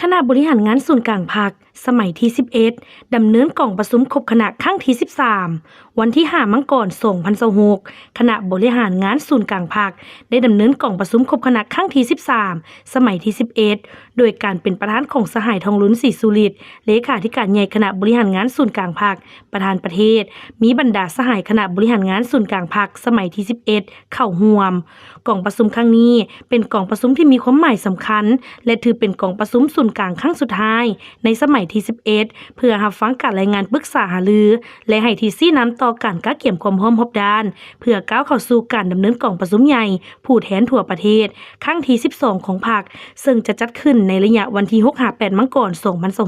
คณะบริหารงานส่วนกลางภาคสมัยที่11ดำเนินกล่องประชุมครบคณะครั้งที่13วันที่5มังกร2026คณะบริหารงานส่วนกลางภาคได้ดำเนินกล่องประชุมครบคณะครั้งที่13สมัยที่11โดยการเป็นประธานของสหายทองลุ้นศรีสุริตเลขาธิการใหญ่คณะบริหารงานส่วนกลางภาคประธานประเทศมีบรรดาสหายคณะบริหารงานส่วนกลางภาคสมัยที่11เข้าร่วมกล่องประชุมครั้งนี้เป็นกล่องประชุมที่มีความหมายสำคัญและถือเป็นกล่องประชุมส่วนกลางครั้งสุดท้ายในสมัยที่11เพื่อรับฟังการรายงานปรึกษาหารือและให้ที่ซี่น้ำต่อการก้าวเกี่ยมความพร้อมรอบด้านเพื่อก้าวเข้าสู่การดำเนินกล่องประชุมใหญ่ผู้แทนทั่วประเทศครั้งที่12ของพรรคซึ่งจะจัดขึ้นในระยะวันที่6-8มังกร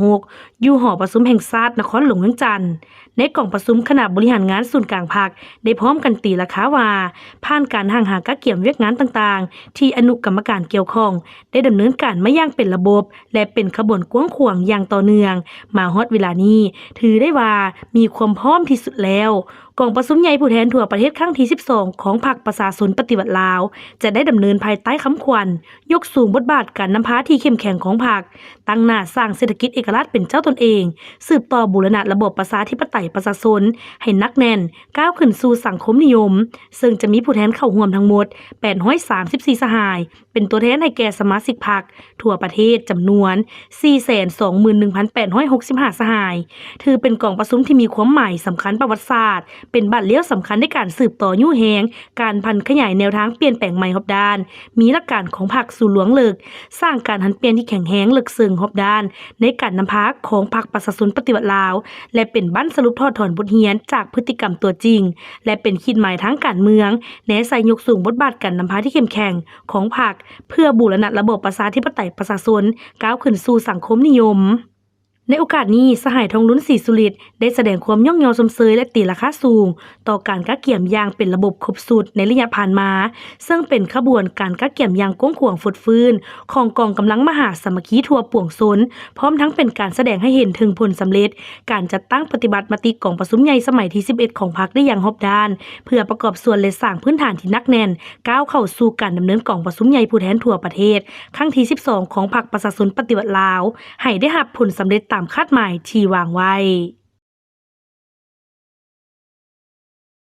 2026อยู่หอประชุมแห่งชาตินครหลวงเวียงจันทน์ในกล่องประชุมคณะบริหารงานส่วนกลางพรรคได้พร้อมกันตีราคาว่าผ่านการห่างหาก้าวเกี่ยมเวียกงานต่างๆที่อนุกรรมการเกี่ยวข้องได้ดำเนินการมาอย่างเป็นระบบและเป็นขบวนกว้างขวางอย่างต่อเนื่องมาฮอดเวลานี้ถือได้ว่ามีความพร้อมที่สุดแล้วกองประชุมใหญ่ผู้แทนทั่วประเทศครั้งที่12ของพรรคประชาชนปฏิวัติลาวจะได้ดำเนินภายใต้คำขวัญยกสูงบทบาทการนำพาที่เข้มแข็งของพรรคตั้งหน้าสร้างเศรษฐกิจเอกราชเป็นเจ้าตนเองสืบต่อบูรณะระบบประชาธิปไตยประชาชนให้นักแน่นก้าวขึ้นสู่สังคมนิยมซึ่งจะมีผู้แทนเข้าร่วมทั้งหมด834สหายเป็นตัวแทนให้แก่สมาชิกพรรคทั่วประเทศจำนวน 421,865 สหายถือเป็นกองประชุมที่มีความหมายสำคัญประวัติศาสตร์เป็นบัตรเลี้ยวสำคัญในการสืบต่อยุ่แหงการพันขยายแนวทางเปลี่ยนแปลงใหม่รอบด้านมีหลักการของพรรคสู่หลวงเลิกสร้างการหันเปลี่ยนที่แข็งแรงลึกซึ้งรอบด้านในการนำพาของพรรคประชาชนปฏิวัติลาวและเป็นบั้นสรุปทอดถอนบทเรียนจากพฤติกรรมตัวจริงและเป็นขีดหมายทางการเมืองแนะใส่ยกสูงบทบาทการนำพาที่เข้มแข็งของพรรคเพื่อบูรณะระบบประชาธิปไตยประชาชนก้าวขึ้นสู่สังคมนิยมในโอกาสนี้สหายทองลุ้นศรีสุริตได้แสดงความย่องยอชมเชยและตีราคาสูงต่อการก้าวเกี่ยมอย่างเป็นระบบครบสูตรในระยะผ่านมาซึ่งเป็นขบวนการก้าวเกี่ยมอย่างกว้างขวางฟุดฟื้นของกองกำลังมหาสามัคคีทั่วปวงชนพร้อมทั้งเป็นการแสดงให้เห็นถึงผลสำเร็จการจัดตั้งปฏิบัติมติกองประชุมใหญ่สมัยที่11ของพรรคได้อย่างรอบด้านเพื่อประกอบส่วนและสร้างพื้นฐานที่หนักแน่นก้าวเข้าสู่การดำเนินกองประชุมใหญ่ผู้แทนทั่วประเทศครั้งที่12ของพรรคประชาชนปฏิวัติลาวให้ได้รับผลสำเร็จตามคาดหมายที่วางไว้